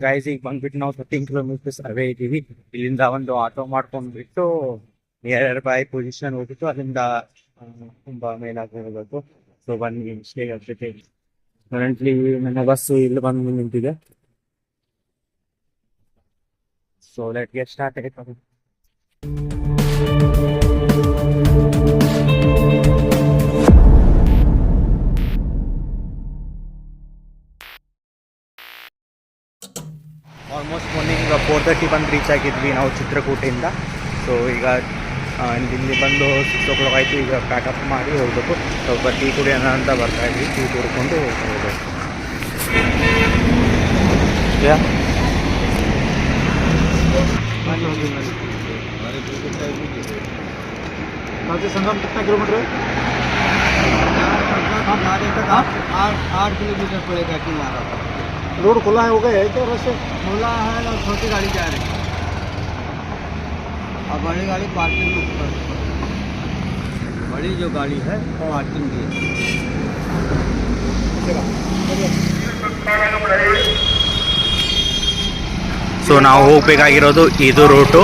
Guys ಈಗ ಬಂದ್ಬಿಟ್ಟು ನಾವು 13 ಕಿಲೋಮೀಟರ್ಸ್ ಅವೇ ಇದ್ದೀವಿ. ಇಲ್ಲಿಂದ ಒಂದು ಆಟೋ ಮಾಡ್ಕೊಂಡ್ಬಿಟ್ಟು ನಿಯರ್ ಬೈ ಪೊಸಿಷನ್ ಹೋಗ್ಬಿಟ್ಟು ಅಲ್ಲಿಂದ ತುಂಬಾ ಮೇಲಾಗಿ ಹೋಗ್ಬೇಕು. ಸೊ ಬನ್ನಿ ಸ್ಟೇ ಆಗ್ತೈತೆ. ಕರೆಂಟ್ಲಿ ನನ್ನ ಬಸ್ಸು ಇಲ್ಲಿ ಬಂದು ನಿಂತಿದೆ. ಸೊ ಲೆಟ್ ಗೆಟ್ ಸ್ಟಾರ್ಟ್ ಆಯ್ತು. ಆಲ್ಮೋಸ್ಟ್ ಮಾರ್ನಿಂಗ್ 4:30 ಬಂದು ರೀಚ್ ಆಗಿದ್ವಿ ನಾವು ಚಿತ್ರಕೂಟೆಯಿಂದ. ಸೊ ಈಗ ಇಲ್ಲಿ ಬಂದು 6 o'clock ಆಯಿತು. ಈಗ ಪ್ಯಾಕಪ್ ಮಾಡಿ ಹೋಗ್ಬೇಕು. ಸ್ವಲ್ಪ ಟೀ ಕುಡಿಯೋಣ ಅಂತ ಬರ್ತಾಯಿದ್ವಿ. ಟೀ ಕುಡ್ಕೊಂಡು ಹೋಗ್ಬೇಕು. संगम कितना किलोमीटर है? 8 किलोमीटर पड़ेगा किनारा। रोड खुला है, हो गया है क्या? वैसे खुला है और छोटी गाड़ी जा रही है और बड़ी गाड़ी पार्किंग में ऊपर। बड़ी जो गाड़ी है पार्किंग की ಸೊ ನಾವು ಹೋಗ್ಬೇಕಾಗಿರೋದು ಇದು ರೂಟು.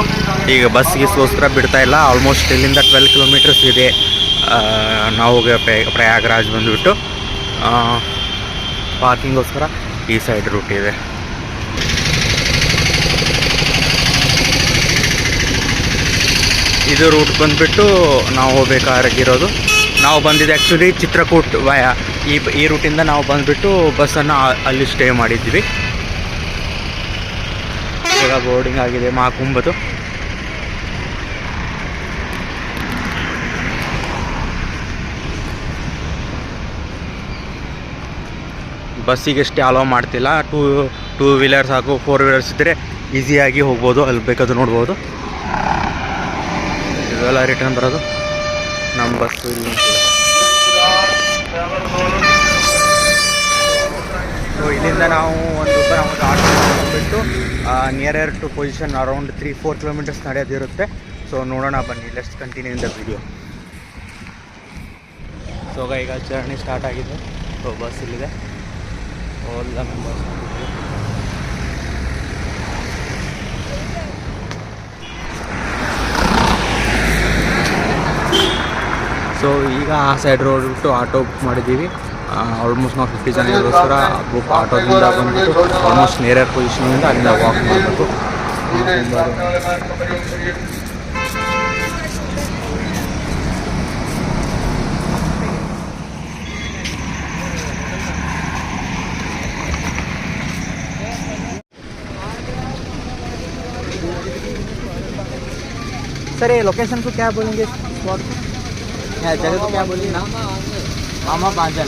ಈಗ ಬಸ್ಗೋಸ್ಕರ ಬಿಡ್ತಾ ಇಲ್ಲ. ಆಲ್ಮೋಸ್ಟ್ ಇಲ್ಲಿಂದ 12 ಕಿಲೋಮೀಟರ್ಸ್ ಇದೆ. ನಾವು ಪ್ರಯಾಗ್ರಾಜ್ ಬಂದುಬಿಟ್ಟು ಪಾರ್ಕಿಂಗೋಸ್ಕರ ಈ ಸೈಡ್ ರೂಟ್ ಇದೆ. ಇದು ರೂಟ್ ಬಂದುಬಿಟ್ಟು ನಾವು ಹೋಗ್ಬೇಕಾಗಿರೋದು. ನಾವು ಬಂದಿದ್ದು ಆ್ಯಕ್ಚುಲಿ ಚಿತ್ರಕೂಟ್ ವಯ ಈ ರೂಟಿಂದ ನಾವು ಬಂದುಬಿಟ್ಟು ಬಸ್ಸನ್ನು ಅಲ್ಲಿ ಸ್ಟೇ ಮಾಡಿದ್ವಿ. ಇವಾಗ ಬೋರ್ಡಿಂಗ್ ಆಗಿದೆ ಮಾಕುಂಬದು. ಬಸ್ಸಿಗೆಷ್ಟೇ ಅಲೋ ಮಾಡ್ತಿಲ್ಲ. ಟೂ ವೀಲರ್ಸ್ ಹಾಗೂ 4 ವೀಲರ್ಸ್ ಇದ್ದರೆ ಈಸಿಯಾಗಿ ಹೋಗ್ಬೋದು. ಅಲ್ಲಿ ಬೇಕಾದ್ರೂ ನೋಡ್ಬೋದು. ಇದೆಲ್ಲ ರಿಟರ್ನ್ ಬರೋದು. ನಮ್ಮ ಬಸ್ಸು ಇಲ್ಲಿ. ಸೊ ಇಲ್ಲಿಂದ ನಾವು ಒಂದು ಆಟೋ ಹೋಗ್ಬಿಟ್ಟು near to position around 3-4 kilometers ನಡೆಯೋದಿರುತ್ತೆ. ಸೊ ನೋಡೋಣ ಬನ್ನಿ. Let's continue in the video. So ಈಗ ಜರ್ನಿ ಸ್ಟಾರ್ಟ್ ಆಗಿದೆ. ಸೊ ಬಸ್ ಇಲ್ಲಿದೆ. ಎಲ್ಲ ಮೆಂಬರ್ಸ್ ಸೊ ಈಗ ಆ ಸೈಡ್ ರೋಡ್ ಬಿಟ್ಟು ಆಟೋ ಬುಕ್ ಮಾಡಿದ್ದೀವಿ. ಆಲ್ಮೋಸ್ಟ್ ನಾವು 50 ಜನ ಇರೋಸ್ಕರ ಬುಕ್ ಆಟೋದಿಂದ ಬಂದುಬಿಟ್ಟು ಆಲ್ಮೋಸ್ಟ್ ನಿಯರ್ ಪೊಸಿಷನಿಂದ ಅಲ್ಲಿಂದ ವಾಕ್ ಮಾಡಬೇಕು. सर ये लोकेशन को क्या बोलेंगे? स्पॉट जगह को क्या बोलेंगे? मामा बांजन.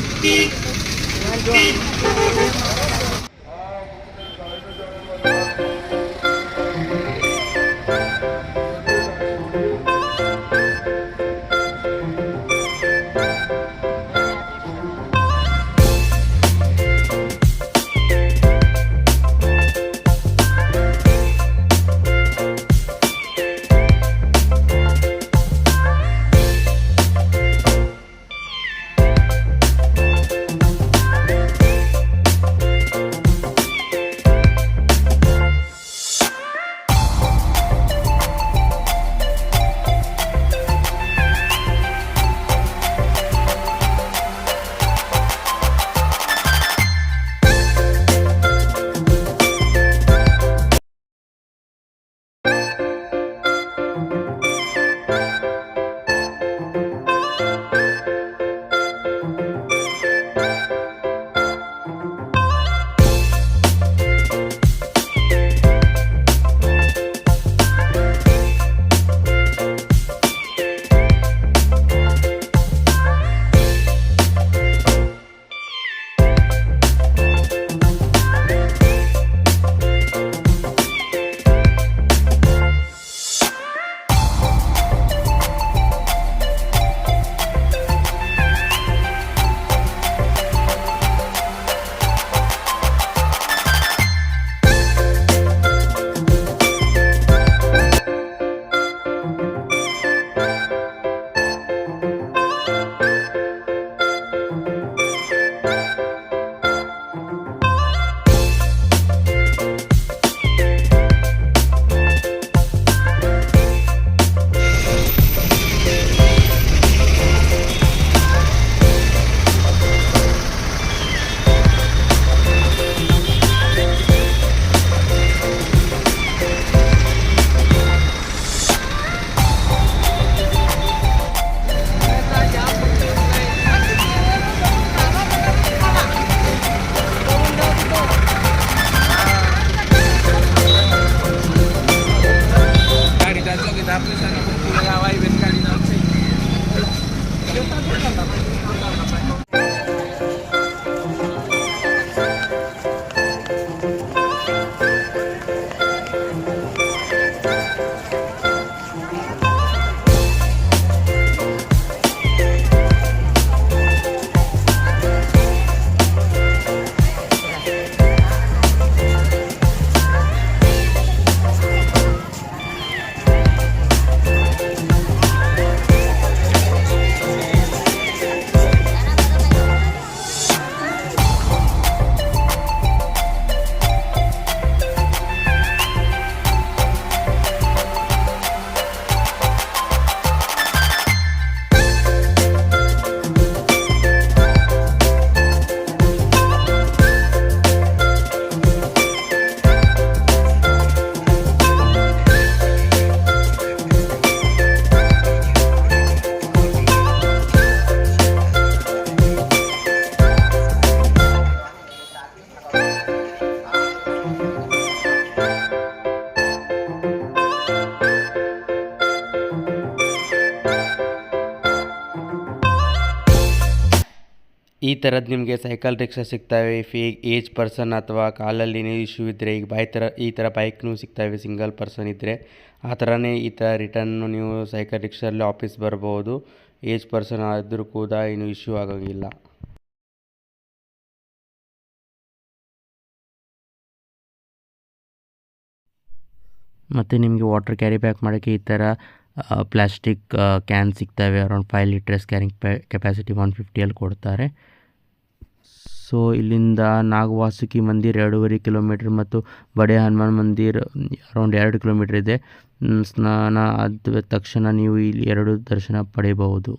ಈ ಥರದ್ದು ನಿಮಗೆ ಸೈಕಲ್ ರಿಕ್ಷಾ ಸಿಗ್ತವೆ. ಏಜ್ ಪರ್ಸನ್ ಅಥವಾ ಕಾಲಲ್ಲಿ ಏನೋ ಇಶ್ಯೂ ಇದ್ದರೆ ಈಗ ಈ ಥರ ಬೈಕ್ನೂ ಸಿಗ್ತವೆ ಸಿಂಗಲ್ ಪರ್ಸನ್ ಇದ್ದರೆ. ಆ ಥರನೇ ಈ ಥರ ರಿಟರ್ನು ನೀವು ಸೈಕಲ್ ರಿಕ್ಷಾದಲ್ಲಿ ಆಫೀಸ್ ಬರ್ಬೋದು. ಏಜ್ ಪರ್ಸನ್ ಆದರೂ ಕೂಡ ಏನು ಇಶ್ಯೂ ಆಗೋಂಗಿಲ್ಲ. ಮತ್ತು ನಿಮಗೆ ವಾಟರ್ ಕ್ಯಾರಿ ಬ್ಯಾಕ್ ಮಾಡೋಕ್ಕೆ ಈ ಥರ ಪ್ಲಾಸ್ಟಿಕ್ ಕ್ಯಾನ್ ಸಿಗ್ತವೆ. ಅರೌಂಡ್ 5 ಲೀಟರ್ಸ್ ಕ್ಯಾರಿಂಗ್ ಕೆಪಾಸಿಟಿ 150 ಕೊಡ್ತಾರೆ. ಸೊ ಇಲ್ಲಿಂದ ನಾಗವಾಸುಕಿ ಮಂದಿರ್ 2.5 ಕಿಲೋಮೀಟ್ರ್ ಮತ್ತು ಬಡೆ ಹನುಮಾನ್ ಮಂದಿರ್ ಅರೌಂಡ್ 2 ಕಿಲೋಮೀಟ್ರ್ ಇದೆ. ಸ್ನಾನ ಆದ ತಕ್ಷಣ ನೀವು ಇಲ್ಲಿ 2 ದರ್ಶನ ಪಡೆಯಬಹುದು.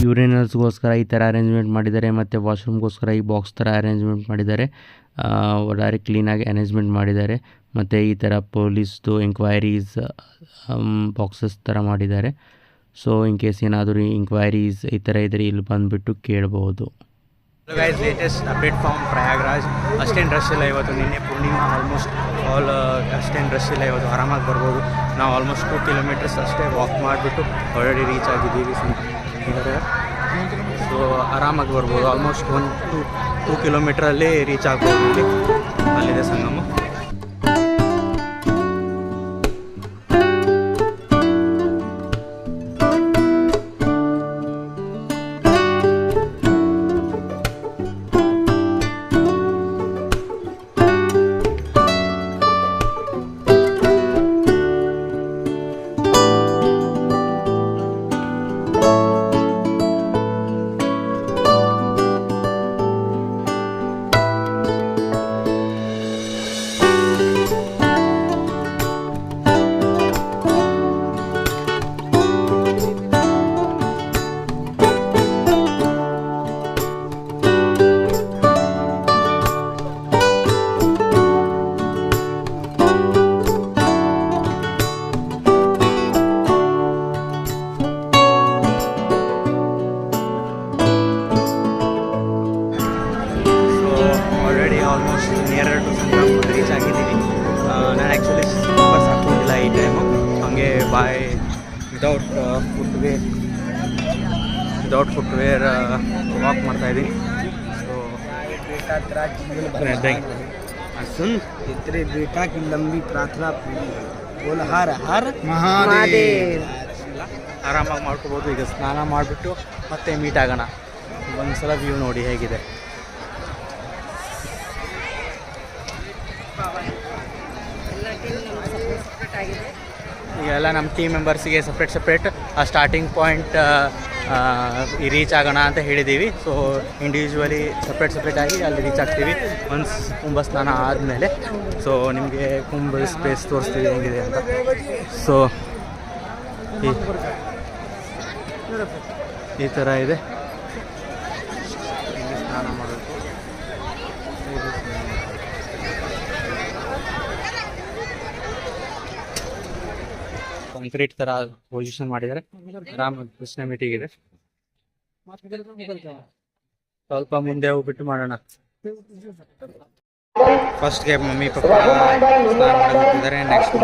ಯೂರಿನಲ್ಸ್ಗೋಸ್ಕರ ಈ ಥರ ಅರೇಂಜ್ಮೆಂಟ್ ಮಾಡಿದ್ದಾರೆ ಮತ್ತು ವಾಶ್ರೂಮ್ಗೋಸ್ಕರ ಈ ಬಾಕ್ಸ್ ಥರ ಅರೇಂಜ್ಮೆಂಟ್ ಮಾಡಿದ್ದಾರೆ. ಒಳ್ಳೆ ಕ್ಲೀನಾಗಿ ಅರೇಂಜ್ಮೆಂಟ್ ಮಾಡಿದ್ದಾರೆ. ಮತ್ತು ಈ ಥರ ಪೊಲೀಸ್ದು ಎಂಕ್ವೈರೀಸ್ ಬಾಕ್ಸಸ್ ಥರ ಮಾಡಿದ್ದಾರೆ. ಸೊ ಇನ್ ಕೇಸ್ ಏನಾದರೂ ಎಂಕ್ವೈರೀಸ್ ಈ ಥರ ಇದ್ದರೆ ಇಲ್ಲಿ ಬಂದುಬಿಟ್ಟು ಕೇಳ್ಬೋದು. Guys, latest update from Prayagraj. ಅಷ್ಟೇನು ರಶ್ ಇಲ್ಲ ಇವತ್ತು. ನಿನ್ನೆ ಪೂರ್ಣಿಮಾ ಆಲ್ಮೋಸ್ಟ್ ಆಲ್ ಅಷ್ಟೇನು ರಶ್ ಇಲ್ಲ ಇವತ್ತು. ಆರಾಮಾಗಿ ಬರ್ಬೋದು. ನಾವು ಆಲ್ಮೋಸ್ಟ್ 2 ಕಿಲೋಮೀಟರ್ಸ್ ಅಷ್ಟೇ ವಾಕ್ ಮಾಡಿಬಿಟ್ಟು ಆಲ್ರೆಡಿ ರೀಚ್ ಆಗಿದ್ದೀವಿ. ಸೊ ಆರಾಮಾಗಿ ಬರ್ಬೋದು. ಆಲ್ಮೋಸ್ಟ್ 2 ಕಿಲೋಮೀಟ್ರಲ್ಲಿ ರೀಚ್ ಆಗ್ಬೋದು. ಇಲ್ಲಿ ಅಲ್ಲಿದೆ ಸಂಗಮ. ರೀಚ್ ಆಗಿದ್ದೀನಿ. ನಾನು ಆ್ಯಕ್ಚುಲಿ ಬಸ್ ಹಾಕ್ಕೊಂಡಿಲ್ಲ ಈ ಟೈಮು. ಹಾಗೆ ವಿತೌಟ್ ಫುಟ್ವೇರ್ ವಾಕ್ ಮಾಡ್ತಾಯಿದ್ದೀನಿ. ಸೊ तेरे बेटा की लंबी प्रार्थना पूरी बोल हर हर महादेव. ಆರಾಮಾಗಿ ಮಾಡ್ಕೋಬೋದು. ಈಗ ಸ್ನಾನ ಮಾಡಿಬಿಟ್ಟು ಮತ್ತೆ ಮೀಟ್ ಆಗೋಣ. ಒಂದು ಸಲ ವ್ಯೂ ನೋಡಿ ಹೇಗಿದೆ. ಈಗೆಲ್ಲ ನಮ್ಮ ಟೀಮ್ ಮೆಂಬರ್ಸಿಗೆ ಸಪ್ರೇಟ್ ಆ ಸ್ಟಾರ್ಟಿಂಗ್ ಪಾಯಿಂಟ್ ರೀಚ್ ಆಗೋಣ ಅಂತ ಹೇಳಿದ್ದೀವಿ. ಸೊ ಇಂಡಿವಿಜುವಲಿ ಸಪ್ರೇಟಾಗಿ ಅಲ್ಲಿ ರೀಚ್ ಆಗ್ತೀವಿ ಒನ್ಸ್ ಕುಂಭ ಸ್ನಾನ ಆದಮೇಲೆ. ಸೊ ನಿಮಗೆ ಕುಂಭ ಸ್ಪೇಸ್ ತೋರಿಸ್ತೀವಿ ಹೆಂಗಿದೆ ಅಂತ. ಸೊ ಈ ಥರ ಇದೆ. ಸ್ನಾನ ಮಾಡಬೇಕು. ಕಾಂಕ್ರೀಟ್ ಥರ ಪೊಸಿಷನ್ ಮಾಡಿದ್ದಾರೆ. ಆರಾಮಾಗಿ ಕೃಷ್ಣ ಮೀಟಿಗಿದೆ. ಸ್ವಲ್ಪ ಮುಂದೆ ಹೋಗ್ಬಿಟ್ಟು ಮಾಡೋಣ. ಫಸ್ಟ್ಗೆ ಮಮ್ಮಿ ಪಪ್ಪ ಸ್ನಾನ ಮಾಡಿದ್ದಾರೆ. ನೆಕ್ಸ್ಟ್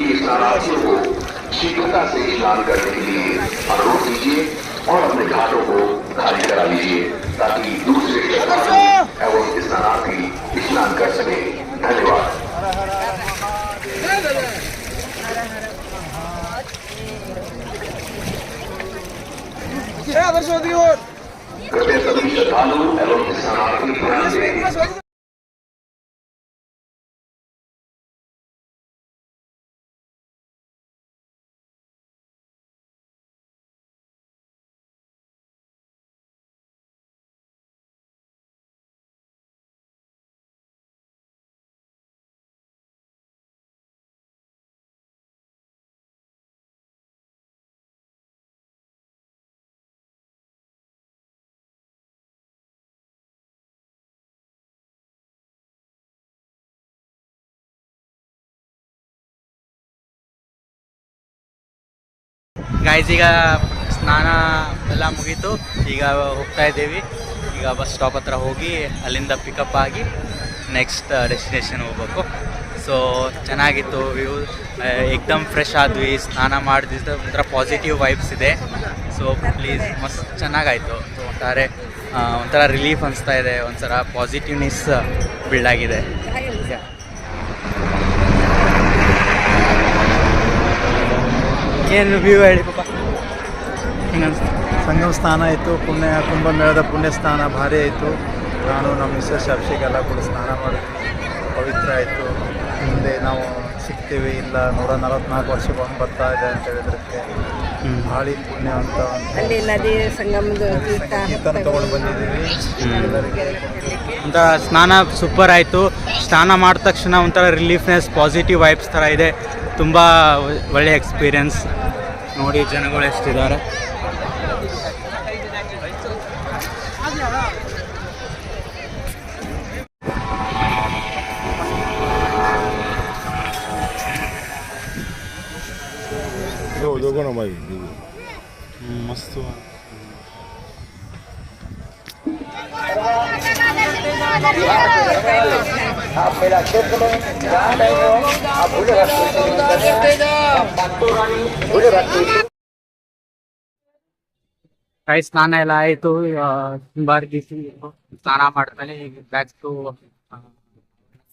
कि स्नानार्थियों को शीघ्रता से स्नान करने के लिए अनुरोध कीजिए और अपने घाटों को खाली करा लीजिए ताकि दूसरे श्रद्धालु एवं स्नानार्थी स्नान कर सके। धन्यवाद। कृपया सभी श्रद्धालु एवं स्नानार्थी ध्यान दें। ಗೈಸ್ ಈಗ ಸ್ನಾನ ಎಲ್ಲ ಮುಗೀತು, ಈಗ ಹೋಗ್ತಾ ಇದ್ದೀವಿ. ಈಗ ಬಸ್ ಸ್ಟಾಪ್ ಹತ್ರ ಹೋಗಿ ಅಲ್ಲಿಂದ ಪಿಕಪ್ ಆಗಿ ನೆಕ್ಸ್ಟ್ ಡೆಸ್ಟಿನೇಷನ್ ಹೋಗ್ಬೇಕು. ಸೊ ಚೆನ್ನಾಗಿತ್ತು ವ್ಯೂ, ಏಕ್ದಮ್ ಫ್ರೆಶ್ ಆದ್ವಿ, ಸ್ನಾನ ಮಾಡಿದ ಒಂಥರ ಪಾಸಿಟಿವ್ ವೈಬ್ಸ್ ಇದೆ. ಸೊ ಪ್ಲೀಸ್ ಮಸ್ತ್ ಚೆನ್ನಾಗಾಯಿತು. ಸೊ ಒಂಥರ ರಿಲೀಫ್ ಅನಿಸ್ತಾ ಇದೆ, ಒಂಥರ ಪಾಸಿಟಿವ್ನೆಸ್ ಬಿಲ್ಡ್ ಆಗಿದೆ. ಏನು ವ್ಯೂ ಹೇಳಿ ಪಾಪ, ಹಿಂಗೆ ಅನಿಸ್ತು? ಸಂಗಮ ಸ್ನಾನ ಆಯಿತು, ಕುಂಭಮೇಳದ ಪುಣ್ಯ ಸ್ನಾನ ಭಾರಿ ಆಯಿತು. ನಾನು ನಮ್ಮ ಮಿಸ್ಸಸ್ ಅಭಿಷೇಕ್ ಎಲ್ಲ ಕೂಡ ಸ್ನಾನ ಮಾಡಿದ್ವಿ, ಪವಿತ್ರ ಆಯಿತು. ಮುಂದೆ ನಾವು ಸಿಗ್ತೀವಿ ಇಲ್ಲ 144 ವರ್ಷಕ್ಕೆ ಒಂದು ಬರ್ತಾ ಇದೆ ಅಂತ ಹೇಳಿದ್ರಕ್ಕೆ ಭಾಳಿ ಪುಣ್ಯ ಅಂತ ಅಲ್ಲಿ ನದಿ ಸಂಗಮದ ಕೀರ್ತನ ತೊಗೊಂಡು ಬಂದಿದ್ದೀವಿ. ಒಂಥರ ಸ್ನಾನ ಸೂಪರ್ ಆಯಿತು. ಸ್ನಾನ ಮಾಡಿದ ತಕ್ಷಣ ಒಂಥರ ರಿಲೀಫ್ನೆಸ್, ಪಾಸಿಟಿವ್ ವೈಬ್ಸ್ ಥರ ಇದೆ. ತುಂಬ ಒಳ್ಳೆಯ ಎಕ್ಸ್ಪೀರಿಯನ್ಸ್. ನೋಡಿ ಜನಗಳು ಎಷ್ಟಿದ್ದಾರೆ. ಮಸ್ತು. ಸ್ನಾನ ಎಲ್ಲ ಆಯಿತು. ತುಂಬ ಸ್ನಾನ ಮಾಡ್ತಾನೆ ಈಗ ಬ್ಯಾಕ್ ಟು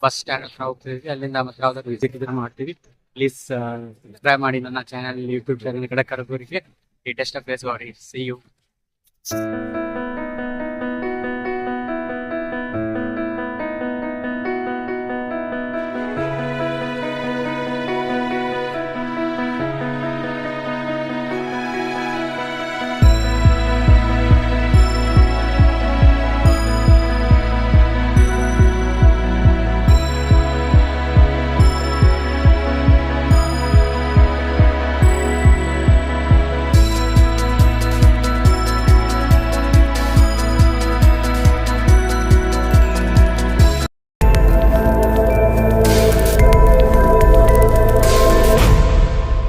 ಬಸ್ ಸ್ಟ್ಯಾಂಡ್ ಹತ್ರ ಹೋಗ್ತಿದ್ವಿ. ಅಲ್ಲಿಂದ ಮತ್ತೆ ಯಾವ್ದಾದ್ರು ವಿಸಿಟ್ ಇದ್ರೆ ಮಾಡ್ತೀವಿ. ಪ್ಲೀಸ್ ಸಬ್ಸ್ಕ್ರೈಬ್ ಮಾಡಿ ನನ್ನ ಚಾನಲ್, ಯೂಟ್ಯೂಬ್ ಚಾನಲ್ ಕಡೆ ಕರಗೂರಿಗೆ ಲೇಟೆಸ್ಟ್ ಪ್ಲೇಸ್ ಗಾಡಿ. See you.